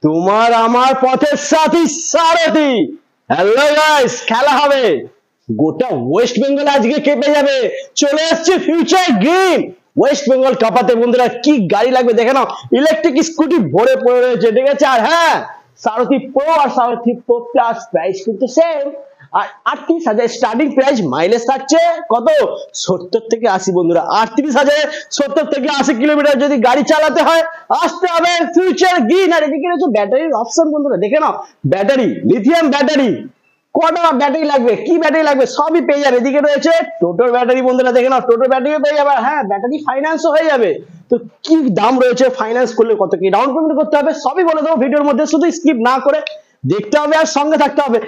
তোমার আমার পথের সাথী সারথি। হ্যালো গাইস, খেলা হবে, গোটা ওয়েস্ট বেঙ্গল আজকে কেঁপে যাবে। চলে আসছে ফিউচার গ্রিন, ওয়েস্ট বেঙ্গল কাপাতে। বন্ধুরা কি গাড়ি লাগবে দেখে নাও, ইলেকট্রিক স্কুটি ভরে পড়ে রয়েছে, ঠিক আছে। আর হ্যাঁ, সারথি প্রো আর সারথি প্রো প্লাস প্রাইস কিন্তু সেম। আর 38,000 স্টার্টিং প্রাইস, মাইলেজ থাকছে কত 70 থেকে 80। বন্ধুরা 38,000 70 থেকে 80 কিলোমিটার যদি গাড়ি চালাতে হয় আসতে হবে ফিউচার গ্রিন। আর এদিকে রয়েছে ব্যাটারির অপশন। বন্ধুরা দেখে নাও, ব্যাটারি লিথিয়াম ব্যাটারি, কটা ব্যাটারি লাগবে, কি ব্যাটারি লাগবে সবই পেয়ে যাবে। এদিকে রয়েছে টোটোর ব্যাটারি। বন্ধুরা দেখে নাও, টোটোর ব্যাটারিও পেয়ে যাবে। হ্যাঁ, ব্যাটারি ফাইন্যান্সও হয়ে যাবে। তো কি দাম রয়েছে, ফাইন্যান্স করলে কত কি ডাউন পেমেন্ট করতে হবে সবই বলে দেবো ভিডিওর মধ্যে, শুধু স্কিপ না করে দেখতে হবে আর সঙ্গে থাকতে হবে।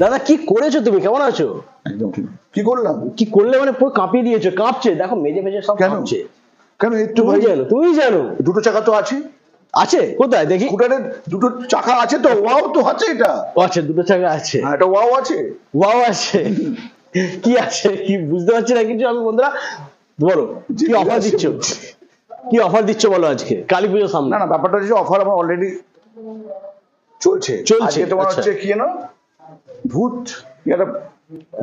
দাদা কি করেছো তুমি, কেমন আছো? একদম ঠিক। কি করলাম, কি করলে মানে পুরো কাঁপিয়ে দিয়েছো, কাঁপছে দেখো, মেজে মেজে সব কাঁপছে। কেন একটু তুমি জানো, তুমি জানো দুটো চাকা তো আছে। আছে কোথায় দেখি? স্কুটারের দুটো চাকা আছে তো, ওয়াও তো আছে। এটা আছে, দুটো চাকা আছে। হ্যাঁ, এটা ওয়াও আছে। ওয়াও আছে, কি আছে কি বুঝতে পারছি না কিছু আমি। বন্ধুরা বলো কি অফার দিচ্ছ, কি অফার দিচ্ছ বলো আজকে কালী পুজোর সামনে? না না, ব্যাপারটা হচ্ছে অফার আমার অলরেডি চলছে। তোমার হচ্ছে কি জানো, ভূত একটা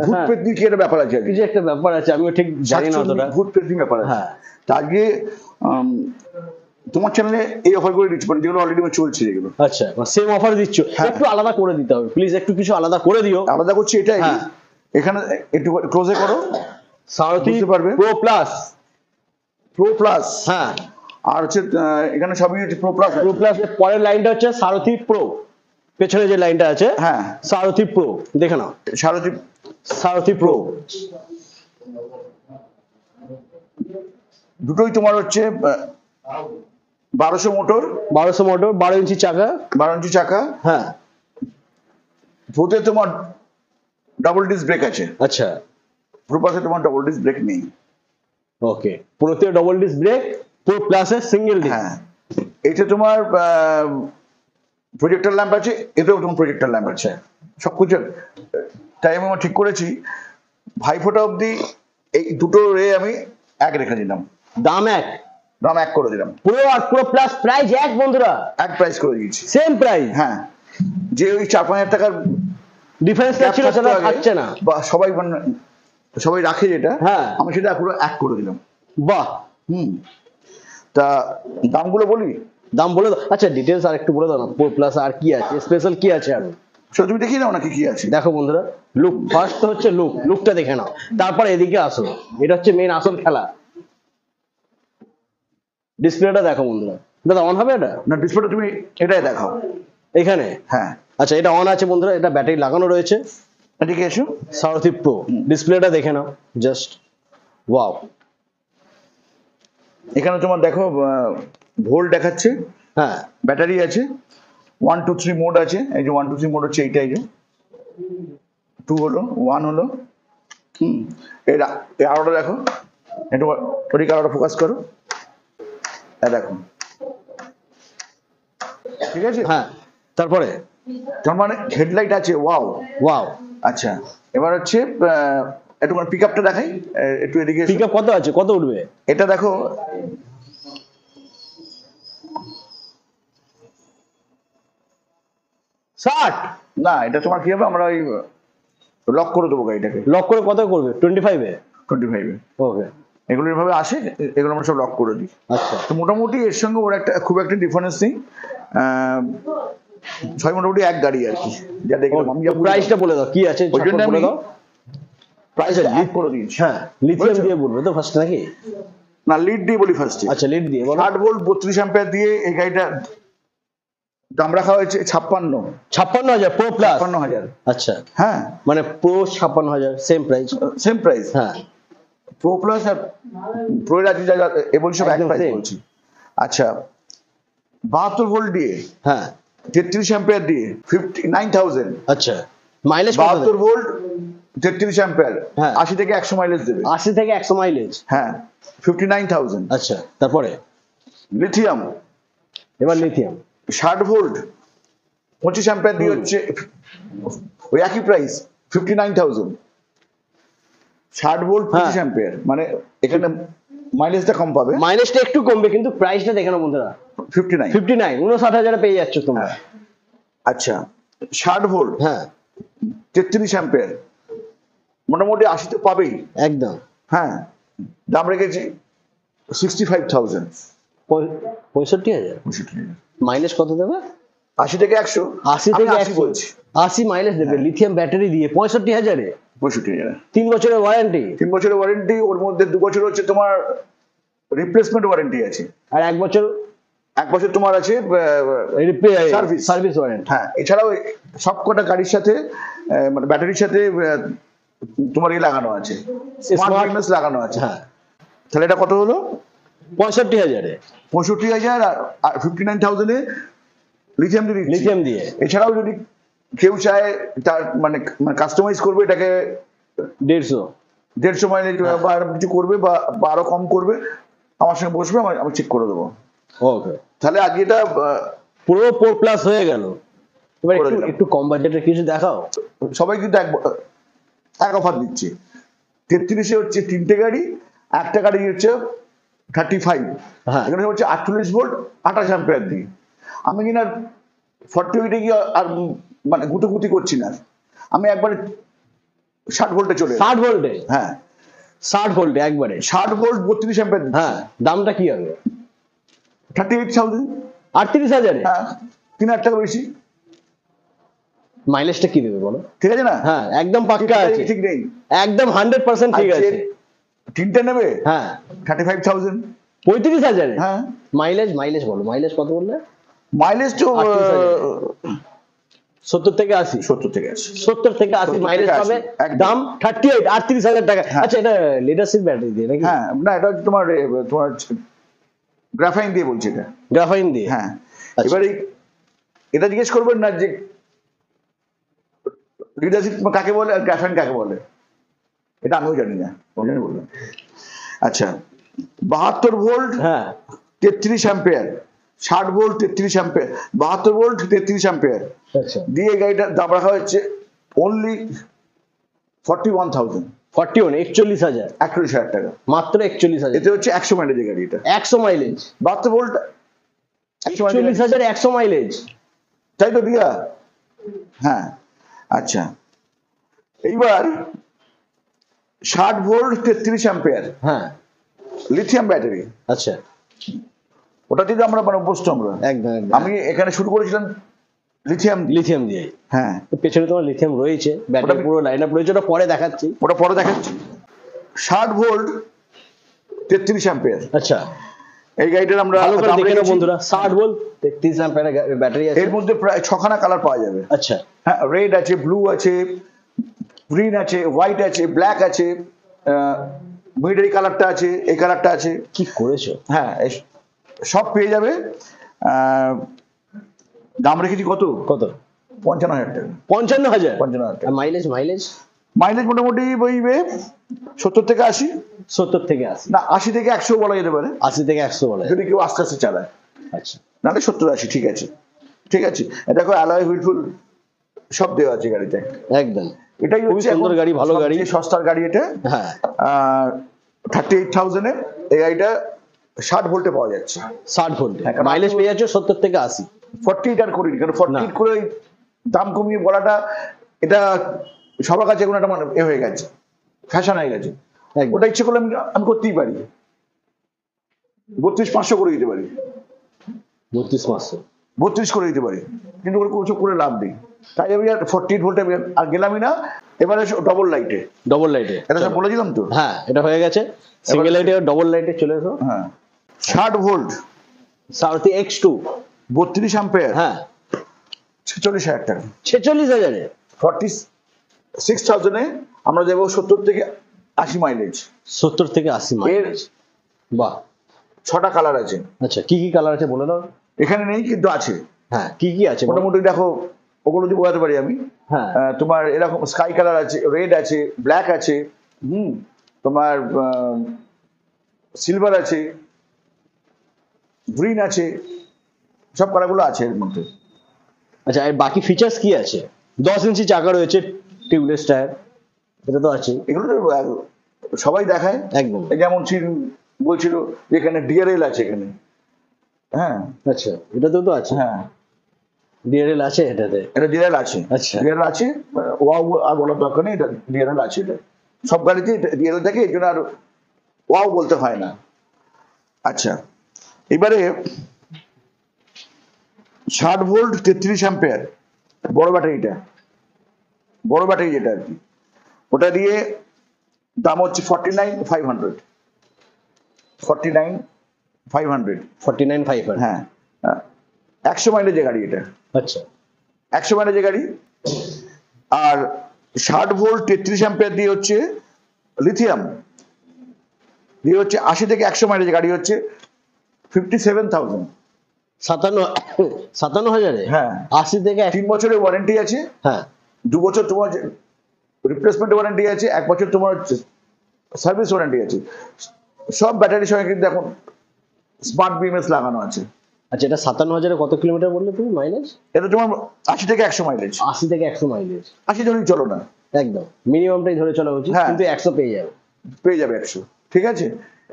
ভূত পেতনি কি একটা ব্যাপার আছে, কিছু একটা ব্যাপার আছে, আমিও ঠিক জানি না অতটা। ভূত পেতনি ব্যাপার আছে। হ্যাঁ, তা আজকে তোমার চ্যানেলে এই অফার করে দিচ্ছি, যেগুলো অলরেডি চলছে যেগুলো। আচ্ছা, সেম অফার দিচ্ছ, একটু আলাদা করে দিতে হবে প্লিজ, একটু কিছু আলাদা করে দিও। আলাদা করছি এটাই, এখানে একটু ক্লোজে করো, সারথি পারবে প্রো প্লাস। প্রো প্লাস, হ্যাঁ, আর হচ্ছে এখানে সবই হচ্ছে প্রো প্লাস। প্রো প্লাস এর পরের লাইনটা হচ্ছে সারথি প্রো, পেছনে যে লাইনটা আছে হ্যাঁ সারথি প্রো, দেখে নাও সারথি প্রো। দুটোই তোমার হচ্ছে 1200 মোটর, 12 ইঞ্চি চাকা, 12 ইঞ্চি চাকা। হ্যাঁ, প্রোতে তোমার ডাবল ডিস্ক ব্রেক আছে। আচ্ছা, প্রো প্লাসে তোমার ডাবল ডিস্ক ব্রেক নেই। ওকে, প্রোতে ডাবল ডিস্ক ব্রেক, প্রো প্লাসে সিঙ্গেল ডিস্ক। হ্যাঁ, এটা তোমার প্রজেক্টর ল্যাম্প আছে, এতেও তোমার প্রজেক্টর ল্যাম্প আছে। সবকিছু টাইম আমার ঠিক করেছি। ভাইফোঁটা অবধি এই দুটো রে আমি এক রেখে দিলাম, দাম এক করে দিলাম। পুরো আর প্রো প্লাস প্রাইস এক। বন্ধুরা এক প্রাইস করে দিয়েছি, সেম প্রাইস। হ্যাঁ, যে ওই 4-5 টাকার ডিফারেন্স ছিল সেটা থাকছে না, বা সবাই রাখে যেটা, হ্যাঁ, আমি সেটা পুরো এক করে দিলাম। বাহ, তা দামগুলো বলি, দাম বলে দাও। আচ্ছা, ডিটেইলস আর একটু বলে দাও না, প্রো প্লাস আর কি আছে, স্পেশাল কি আছে আর? সেটা তুমি দেখিয়ে নাও নাকি কি আছে। দেখো বন্ধুরা, লুক ফার্স্ট তো হচ্ছে লুকটা দেখে নাও, তারপর এদিকে আসো, এটা হচ্ছে মেইন আসল খেলা। ডিসপ্লেটা দেখো বন্ধুরা, দাদা অন হবে এটা? না, ডিসপ্লেটা তুমি এটাই দেখাও এখানে। হ্যাঁ, আচ্ছা, এটা অন আছে বন্ধুরা, এটা ব্যাটারি লাগানো রয়েছে। এদিকে এসো, সারথি প্রো ডিসপ্লেটা দেখে নাও, জাস্ট ওয়াও। এখানে তোমার দেখো ভোল্ট দেখাচ্ছে, হ্যাঁ, ব্যাটারি আছে, 1 2 3 মোড আছে। এই যে 1 2 3 মোড হচ্ছে এইটাই, যে 2 হলো, 1 হলো। এই আলোটা দেখো, একটু ওদিকে আলোটা ফোকাস করো, দেখো, ঠিক আছে। হ্যাঁ, তারপরে তার মানে হেডলাইট আছে, ওয়াও। আচ্ছা, এবার হচ্ছে একটু পিকআপটা দেখাই, একটু এদিকে। পিকআপ কত আছে, কত উঠবে এটা দেখো, 60। না, এটা তোমার কি হবে, আমরা ওই লক করে দেবো গাড়িটাকে। লক করে কত করবে? 25 এ। ওকে, এগুলো এভাবে আসে, এগুলো আমরা সব লক করে দিই। আচ্ছা, তো মোটামুটি এর সঙ্গে ওর খুব একটা ডিফারেন্স নেই। ছয় মোটামুটি এক গাড়ি আর কি, যা দেখলাম আমি। প্রাইসটা বলে দাও কি আছে, ওই জন্য বলে দাও। প্রাইস লিড করে দিয়েছি। হ্যাঁ, লিথিয়াম দিয়ে বলবে তো ফার্স্ট নাকি? না, লিড দিয়ে বলি ফার্স্টে। আচ্ছা, লিড দিয়ে বলো। 8 ভোল্ট 32 অ্যাম্পিয়ার দিয়ে এই গাড়িটা দাম রাখা হয়েছে 56,000 প্রো প্লাস। 56,000। আচ্ছা, হ্যাঁ, মানে প্রো 56,000 সেম প্রাইস। হ্যাঁ, প্রো প্লাস আর প্রো এর আছে যা বলছি সব এক প্রাইস বলছি। আচ্ছা, 72 ভোল্ট দিয়ে, হ্যাঁ, 33 অ্যাম্পিয়ার দিয়ে 59,000। আচ্ছা, মাইলেজ 72 ভোল্ট 33 অ্যাম্পিয়ার, হ্যাঁ 80 থেকে 100 মাইলেজ দেবে। 80 থেকে 100 মাইলেজ, হ্যাঁ 59,000। আচ্ছা তারপরে লিথিয়াম, এবার লিথিয়াম 60 ভোল্ট 25 অ্যাম্পিয়ার দিয়ে হচ্ছে ওই একই প্রাইস 59,000। 60 ভোল্ট 25 অ্যাম্পিয়ার, মানে এখানে মাইলেজটা কম পাবে, মাইলেজটা একটু কমবে কিন্তু প্রাইসটা দেখে নাও বন্ধুরা 59। 59 পেয়ে যাচ্ছ তোমরা। আচ্ছা 60 ভোল্ট হ্যাঁ 33 অ্যাম্পিয়ার, মোটামুটি 80 তো পাবেই একদম। হ্যাঁ, দাম রেখেছি 65,000। 65,000 মাইলেজ কত দেবে? 80 থেকে 100, 80 থেকে 100 বলছি, 80 মাইলেজ দেবে লিথিয়াম ব্যাটারি দিয়ে 65,000-এ। 65,000 3 বছরের ওয়ারেন্টি, 3 বছরের ওয়ারেন্টি, ওর মধ্যে 2 বছর হচ্ছে তোমার রিপ্লেসমেন্ট ওয়ারেন্টি আছে, আর 1 বছর 1 বছর তোমার আছে সার্ভিস ওয়ারেন্টি। হ্যাঁ, এছাড়াও সবকটা গাড়ির সাথে মানে ব্যাটারির সাথে তোমার লাগানো আছে, স্মার্ট ফিটনেস লাগানো আছে। হ্যাঁ তাহলে এটা কত হলো? 65,000-এ 65,000 আর 59,000-এ লিথিয়াম দিয়ে। এছাড়াও যদি কেউ চায় তার মানে কাস্টমাইজ করবে এটাকে 150 মাইলেজ বা আরো কিছু করবে বা আরো কম করবে, আমার সঙ্গে বসবে, আমি চেক করে দেবো। ওকে, তাহলে আগে এটা পুরো 4+ হয়ে গেল। এবার একটু কম বাজেটের কিছু দেখাও। সবাই কিন্তু এক অফার দিচ্ছে। 33-এ হচ্ছে 3টে গাড়ি, একটা গাড়ি হচ্ছে 35, এখানে হচ্ছে 48 ভোল্ট 28 অ্যাম্পিয়ার দিয়ে। আমি কিনা 48-এ গিয়ে আর মানে গুটি করছি না, আমি একবারে 60 ভোল্টে চলে 60 ভোল্টে। হ্যাঁ 60 ভোল্টে একবারে 60 ভোল্ট 32 অ্যাম্পিয়ার। হ্যাঁ দামটা কি হবে? 38,000। 38,000-এ? হ্যাঁ 3,000 টাকা বেশি। মাইলেজটা কি দেবে বলো? ঠিক আছে না? হ্যাঁ একদম পাক্কা আছে, ঠিক নেই, একদম 100% ঠিক আছে। 3টে নেবে? হ্যাঁ 35,000। 35,000-এ? হ্যাঁ মাইলেজ বলো, মাইলেজ কত বললে? মাইলেজ তো 70 থেকে 80। 70 থেকে 80, 70 থেকে 80 মাইলেজ পাবে, দাম 38, 38,000 টাকা। আচ্ছা এটা লিডারশিপ ব্যাটারি দিয়ে নাকি? হ্যাঁ না, এটা তোমার গ্রাফাইন দিয়ে বলছি, এটা গ্রাফাইন দিয়ে। হ্যাঁ এবার এটা জিজ্ঞেস করবেন না যে লিডারশিপ কাকে বলে আর গ্রাফাইন কাকে বলে, এটা আমিও জানি না, ওই জন্য বললাম। আচ্ছা 72 volt 33 ampere, 60 volt 33 ampere, 72 volt 33 ampere দিয়ে গাড়িটার দাম রাখা হচ্ছে অনলি 41,000। 41,000 টাকা মাত্র 41,000। এতে হচ্ছে 100 মাইলেজের গাড়ি, এটা 100 মাইলেজ, 72 ভোল্ট 41,000 100 মাইলেজ, তাই তো দিয়া। হ্যাঁ আচ্ছা এইবার 60 ভোল্ট 33 অ্যাম্পিয়ার লিথিয়াম ব্যাটারি। আচ্ছা ওটা দিয়ে আমরা মানে অভ্যস্ত আমরা, একদম। আমি এখানে শুরু করেছিলাম লিথিয়াম দিয়ে। হ্যাঁ পেছনে তোমার লিথিয়াম রয়েছে, ব্যাটারি পুরো লাইনআপ রয়েছে, ওটা পরে দেখাচ্ছি। 60 ভোল্ট 33 অ্যাম্পিয়ার। আচ্ছা এই গাড়িটার আমরা ভালো করে দেখে নাও বন্ধুরা, 60 ভোল্ট 33 অ্যাম্পিয়ারের ব্যাটারি আছে। এর মধ্যে প্রায় 6খানা কালার পাওয়া যাবে। আচ্ছা হ্যাঁ, রেড আছে, ব্লু আছে, গ্রিন আছে, হোয়াইট আছে, ব্ল্যাক আছে, মিলিটারি কালারটা আছে, এই কালারটা আছে। কি করেছো? হ্যাঁ সব পেয়ে যাবে। দাম রেখেছি কত 55,000 টাকা। 55,000 টাকা। মাইলেজ মোটামুটি বইবে 70 থেকে 80। 70 থেকে 80 না, 80 থেকে 100 বলা যেতে পারে। 80 থেকে 100 বলা যদি কেউ আস্তে আস্তে চালায়। আচ্ছা নাহলে 70-80 ঠিক আছে। দেখো অ্যালয় হুইল সব দেওয়া আছে গাড়িতে, একদম। এটাই হচ্ছে সুন্দর গাড়ি, ভালো গাড়ি, সস্তার গাড়ি এটা। হ্যাঁ 38,000-এ এই গাড়িটা 60 ভোল্টে পাওয়া যাচ্ছে। 60 ভোল্ট মাইলেজ পেয়ে যাচ্ছে 70 থেকে 80। 48 আর করিনি, কারণ 48 করে দাম কমিয়ে বলাটা এটা সবার কাছে এখন একটা মানে হয়ে গেছে, ফ্যাশন হয়ে গেছে। ওটা ইচ্ছে করলে আমি করতেই পারি, 32,500 করে দিতে পারি, 32 করে দিতে পারি, কিন্তু ওর কিছু করে লাভ নেই। তাই আমি আর 48 ভোল্টে আর গেলামই না। এবারে ডবল লাইটে এটা সব বলেছিলাম তো। হ্যাঁ এটা হয়ে গেছে, সিঙ্গেল লাইটে ডবল লাইটে চলে এসো। হ্যাঁ 60 ভোল্ট সারথি X2 32 অ্যাম্পিয়ার। হ্যাঁ 46,000 টাকা। 46,000-এ 46,000-এ আমরা দেবো 70 থেকে 80 মাইলেজ। 70 থেকে 80 মাইলেজ, বাহ। 6টা কালার আছে। আচ্ছা কি কি কালার আছে বলে দাও। এখানে নেই কিন্তু আছে। হ্যাঁ কি কি আছে মোটামুটি দেখো, ওগুলো দিয়ে বোঝাতে পারি আমি। হ্যাঁ তোমার এরকম স্কাই কালার আছে, রেড আছে, ব্ল্যাক আছে, তোমার সিলভার আছে, গ্রিন আছে, সব কালারগুলো আছে এর মধ্যে। আচ্ছা, আর বাকি ফিচার্স কি আছে? 10 ইঞ্চি চাকা রয়েছে, টিউবলেস টায়ার, এটা তো আছে। এগুলো তো সবাই দেখায় একদম। যেমন বলছিল যে এখানে ডিআরএল আছে এখানে। হ্যাঁ আচ্ছা, এটাতেও তো আছে। হ্যাঁ ডিআরএল আছে এটাতে? এটা ডিআরএল আছে। আচ্ছা। ডিআরএল আছে, ওয়াও আর বলার দরকার নেই, এটা ডিআরএল আছে। এটা সব গাড়িতে ডিআরএল থাকে, এই জন্য আর ওয়াও বলতে হয় না। আচ্ছা, এবারে 60 ভোল্ট 33 অ্যাম্পিয়ার বড় ব্যাটারিটা, বড় ব্যাটারি যেটা আর কি, ওটা দিয়ে দাম হচ্ছে 49,500। 49,500। 49,500। হ্যাঁ 100 মাইলেজের গাড়ি এটা। আচ্ছা, 100 মাইলেজের গাড়ি। আর 60 ভোল্ট 33 অ্যাম্পিয়ার দিয়ে হচ্ছে লিথিয়াম, দিয়ে হচ্ছে 80 থেকে 100 মাইলেজের গাড়ি হচ্ছে 57,000। 57,000। হ্যাঁ 80 থেকে 3 বছরের ওয়ারেন্টি আছে। হ্যাঁ 2 বছর তোমার রিপ্লেসমেন্ট ওয়ারেন্টি আছে, 1 বছর তোমার সার্ভিস ওয়ারেন্টি আছে। সব ব্যাটারির সঙ্গে কিন্তু এখন স্মার্ট বিএমএস লাগানো আছে। আচ্ছা, এটা 57,000 কত কিলোমিটার বললে তুমি মাইলেজ? এটা তোমার 80 থেকে 100 মাইলেজ। 80 থেকে 100 মাইলেজ। 80 ধরেই চলো না, একদম মিনিমামটাই ধরে চলা উচিত। হ্যাঁ। কিন্তু 100 পেয়ে যাবে। পেয়ে যাবে 100, ঠিক আছে।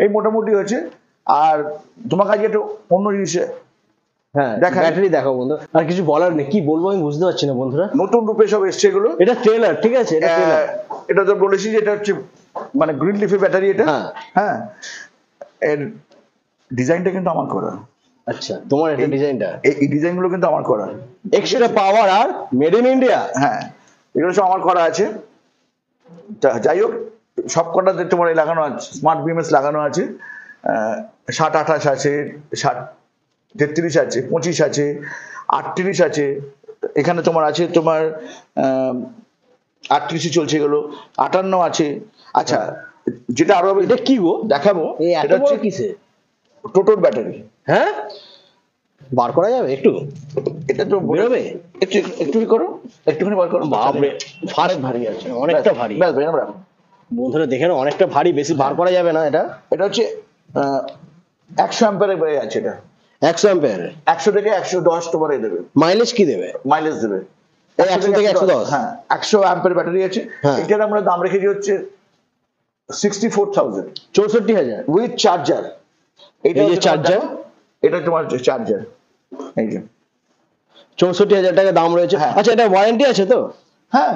এই মোটামুটি হয়েছে। আর তোমাকে আজকে একটু অন্য জিনিস হ্যাঁ, দেখাই। ব্যাটারি দেখো বন্ধু, আর কিছু বলার নেই, কি বলবো আমি বুঝতে পারছি না বন্ধুরা। নতুন রূপে সব এসছে এগুলো। এটা ট্রেলার, ঠিক আছে, এটা ট্রেলার। এটা তো বলেছি যে এটা হচ্ছে মানে গ্রিন লিফি ব্যাটারি এটা। হ্যাঁ। হ্যাঁ, এর ডিজাইনটা কিন্তু আমার করা। আচ্ছা, তোমার এটা ডিজাইনটা, এই ডিজাইনগুলো কিন্তু আমার করা। এক্সট্রা পাওয়ার আর মেড ইন ইন্ডিয়া। হ্যাঁ, এগুলো সব আমার করা আছে। যাই হোক, সব কটাতে তোমার এই লাগানো আছে, স্মার্ট বিএমএস লাগানো আছে। 60 28 আছে, 60 33 আছে, 25 আছে, 38 আছে। এখানে তোমার আছে তোমার 38 চলছে, এগুলো 58 আছে। আচ্ছা, যেটা আরো এটা কি গো দেখাবো, এই এত এটা বড় হচ্ছে কিসে? টোটোর ব্যাটারি। হ্যাঁ, বার করা যাবে একটু? এটা তো বেরোবে? একটু একটু করো, একটুখানি বার করো। বাপরে, ফার্স্ট ভারী আছে, অনেকটা ভারী। ব্যাস ব্যাস, রাখো। বন্ধুরা দেখে নাও, অনেকটা ভারী, বেশি বার করা যাবে না এটা। এটা হচ্ছে 100 অ্যাম্পিয়ারের আছে এটা। 100 অ্যাম্পিয়ার। 100 থেকে 110 তোমার দেবে। মাইলেজ কি দেবে? মাইলেজ দেবে 100 থেকে 110। হ্যাঁ, 100 অ্যাম্পিয়ার ব্যাটারি আছে। হ্যাঁ। এটার আমরা দাম রেখেছি হচ্ছে 64,000 64,000 উইথ চার্জার। এই যে চার্জার, এটা তোমার চার্জার, এই যে 64,000 টাকা দাম রয়েছে। হ্যাঁ। আচ্ছা, এটা ওয়ারেন্টি আছে তো? হ্যাঁ,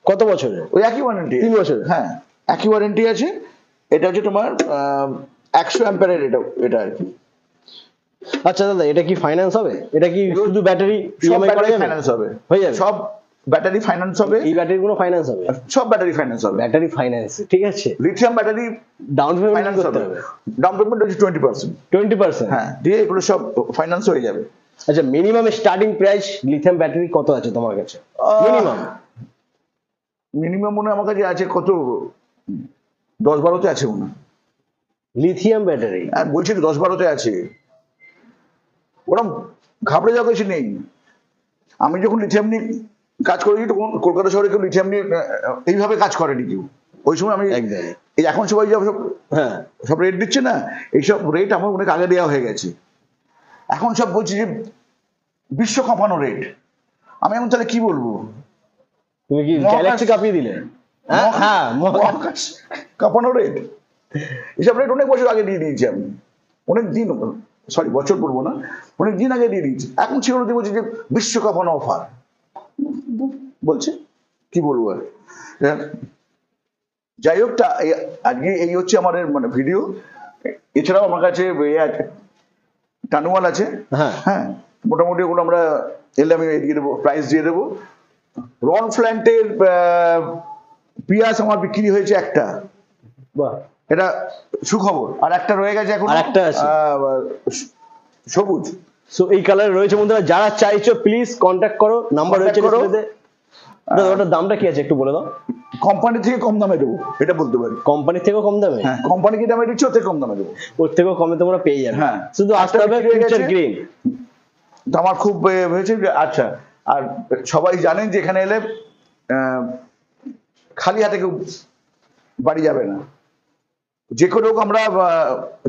কত বছরের? ওই একই ওয়ারেন্টি। 3 বছর? হ্যাঁ, একই ওয়ারেন্টি আছে। এটা হচ্ছে তোমার 100 অ্যাম্পিয়ারের এটা আর কি। আচ্ছা দাদা, এটা কি ফাইন্যান্স হবে? এটা কি শুধু ব্যাটারি ইএমআই করা যাবে? ফাইন্যান্স হবে, হয়ে যাবে? সব ব্যাটারি ফাইন্যান্স হবে। এই ব্যাটারি গুলো ফাইন্যান্স হবে? সব ব্যাটারি ফাইন্যান্স হবে। ব্যাটারি ফাইন্যান্স, ঠিক আছে। Lithium battery down payment finance করতে হবে। হবে? ডাউন পেমেন্ট হচ্ছে 20%। 20%? হ্যাঁ, দিয়ে এগুলো সব ফাইন্যান্স হয়ে যাবে। আচ্ছা, minimum starting price lithium battery কত আছে তোমার কাছে? মিনিমাম মিনিমাম মনে হয় আমার কাছে আছে কত, 10-12তে আছে মনে হয়। Lithium battery? হ্যাঁ, বলছি তো 10-12তে আছে। ওরকম ঘাবড়ে যাওয়ার কিছু নেই। আমি যখন লিথিয়াম নিয়ে কাজ করেছি, তখন কলকাতা শহরে কেউ লিথিয়াম নিয়ে এইভাবে কাজ করেনি কেউ। ওই সময় আমি একদম। এই এখন সবাই সব হ্যাঁ, সব রেট দিচ্ছে না, এইসব রেট আমার অনেক আগে দেওয়া হয়ে গেছে। এখন সব বলছি যে বিশ্ব কাঁপানো রেট। আমি এখন তাহলে কি বলবো? তুমি কি মহাকাশ- গ্যালাক্সি কাঁপিয়ে দিলে? হ্যাঁ, মহাকাশ কাঁপানো রেট। এসব রেট অনেক বছর আগে দিয়ে দিয়েছি আমি, অনেক দিন, সরি বছর বলবো না, অনেক দিন আগে দিয়ে দিয়েছি। এখন সেগুলো দিয়ে বলছি যে বিশ্ব কাঁপানো অফার বলছে, কি বলবো আর। যাই হোক, আজকে এই হচ্ছে আমাদের মানে ভিডিও। এছাড়াও আমার কাছে টানুয়াল আছে। হ্যাঁ। হ্যাঁ, মোটামুটি ওগুলো আমরা এলে আমি দিয়ে দেবো, প্রাইস দিয়ে দেবো। রন ফ্ল্যান্টের পিয়াস আমার বিক্রি হয়েছে একটা, বাহ, এটা সুখবর। আর একটা রয়ে গেছে এখন, আর একটা আছে। সবুজ। সো এই কালার রয়েছে বন্ধুরা, যারা চাইছো প্লিজ কন্ট্যাক্ট করো, নাম্বার রয়েছে Contact করো। ডিসপ্লেতে। দাদা, ওটার দামটা কি আছে একটু বলে দাও। কোম্পানি থেকে কম দামে দেবো, এটা বলতে পারি। কোম্পানি থেকেও কম দামে? হ্যাঁ, কোম্পানি কি দামে দিচ্ছে ওর থেকে কম দামে দেবো। ওর থেকেও কমে তোমরা পেয়ে যাবে। হ্যাঁ। শুধু আসতে হবে একটা বিক্রি হয়ে ফিউচার গেছে। গ্রিন। তো আমার খুব হয়েছে যে আচ্ছা, আর সবাই জানেন যে এখানে এলে খালি হাতে কেউ বাড়ি যাবে না, যে কোনো হোক আমরা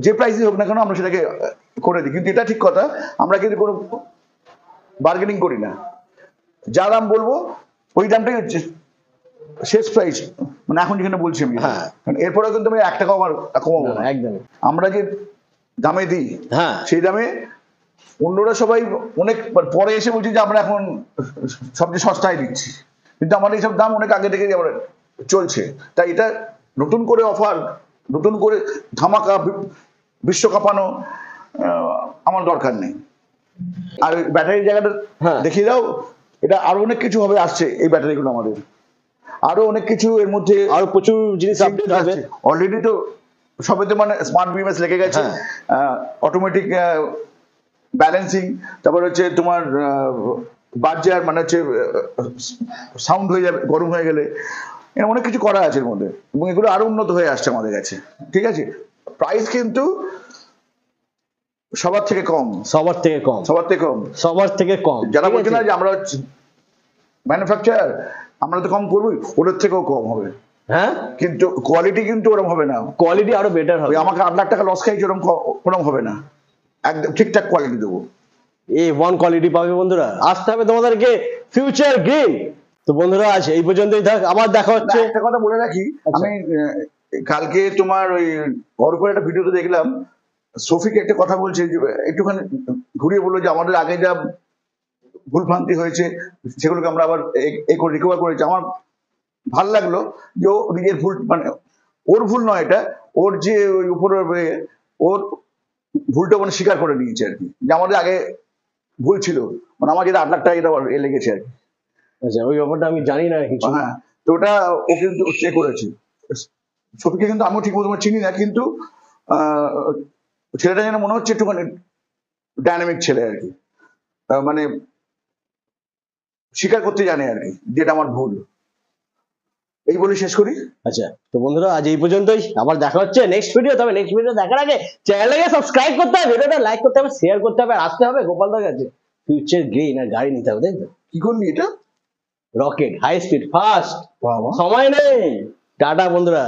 যে প্রাইসই হোক না কেন আমরা সেটাকে করে দিই। কিন্তু এটা ঠিক কথা, আমরা কিন্তু কোনো বার্গেনিং করি না, যা দাম বলবো ওই দামটাই হচ্ছে শেষ প্রাইস, মানে এখন যেখানে বলছি আমি। হ্যাঁ, এরপরেও কিন্তু আমি 1 টাকা কমাবো না। একদম। আমরা যে দামে দিই হ্যাঁ, সেই দামে অন্যরা সবাই অনেক পরে এসে বলছি যে আমরা এখন সবচেয়ে সস্তায় দিচ্ছি, কিন্তু আমাদের এইসব দাম অনেক আগে থেকেই আমরা চলছে। তাই এটা নতুন করে অফার, নতুন করে ধামাকা বিশ্ব কাঁপানো আমার দরকার নেই। আর ব্যাটারির জায়গাটা দেখিয়ে দাও, এটা আরো অনেক কিছু হবে আসছে এই ব্যাটারিগুলো আমাদের, আরো অনেক কিছু এর মধ্যে, আরো প্রচুর জিনিস আপডেট হবে। অলরেডি তো সবেতে মানে স্মার্ট বিএমএস লেগে গেছে, অটোমেটিক ব্যালেন্সিং, তারপর হচ্ছে তোমার বাজার মানে হচ্ছে সাউন্ড হয়ে যাবে গরম হয়ে গেলে, এরকম অনেক কিছু করা আছে এর মধ্যে, এবং এগুলো আরো উন্নত হয়ে আসছে আমাদের কাছে। ঠিক আছে, প্রাইস কিন্তু সবার থেকে কম, সবার থেকে কম, সবার থেকে কম, সবার থেকে কম। যারা বলছে না যে আমরা ম্যানুফ্যাকচারার আমরা তো কম করবোই, ওদের থেকেও কম হবে। হ্যাঁ, কিন্তু কোয়ালিটি কিন্তু ওরকম হবে না, কোয়ালিটি আরো বেটার হবে। আমাকে 8 লাখ টাকা লস খাইছে ওরকম হবে না, একদম ঠিকঠাক কোয়ালিটি দেবো। A1 কোয়ালিটি পাবে বন্ধুরা, আসতে হবে তোমাদেরকে ফিউচার গ্রিন। তো বন্ধুরা আজ এই পর্যন্তই থাক, আবার দেখা হচ্ছে। একটা কথা বলে রাখি, আমি কালকে তোমার ওই অর্পের একটা ভিডিওতে দেখলাম, সফিকে একটা কথা বলছে, একটুখানি ঘুরিয়ে বললো যে আমাদের আগে যা ভুলভ্রান্তি হয়েছে সেগুলোকে আমরা আবার রিকভার করেছি। আমার ভাল লাগলো যে ও নিজের ভুল, মানে ওর ভুল নয় এটা, ওর যে ওই উপরে ওর ভুলটা মানে স্বীকার করে নিয়েছে আর কি, যে আমাদের আগে ভুল ছিল, মানে আমার যেটা 8 লাখ টাকা এটা লেগেছে আর কি। আচ্ছা, ওই ব্যাপারটা আমি জানি না কিছু। হ্যাঁ, তো ওটা ও কিন্তু চেক করেছে। সফিকে কিন্তু আমিও ঠিক মতো চিনি না, কিন্তু ছেলেটা যেন মনে হচ্ছে একটুখানি ডাইনামিক ছেলে আর কি, মানে স্বীকার করতে জানে আর কি, যেটা আমার ভুল। এই বলে শেষ করি। আচ্ছা, তো বন্ধুরা আজ এই পর্যন্তই, আবার দেখা হচ্ছে নেক্সট ভিডিও। তবে নেক্সট ভিডিও দেখার আগে চ্যানেলটাকে সাবস্ক্রাইব করতে হবে, ভিডিওটা লাইক করতে হবে, শেয়ার করতে হবে, আর আসতে হবে গোপালদার কাছে ফিউচার গ্রিন আর গাড়ি নিতে হবে, তাই তো? কি করলি এটা? রকেট, হাই স্পিড, ফাস্ট, বাবা, সময় নেই। টাটা বন্ধুরা।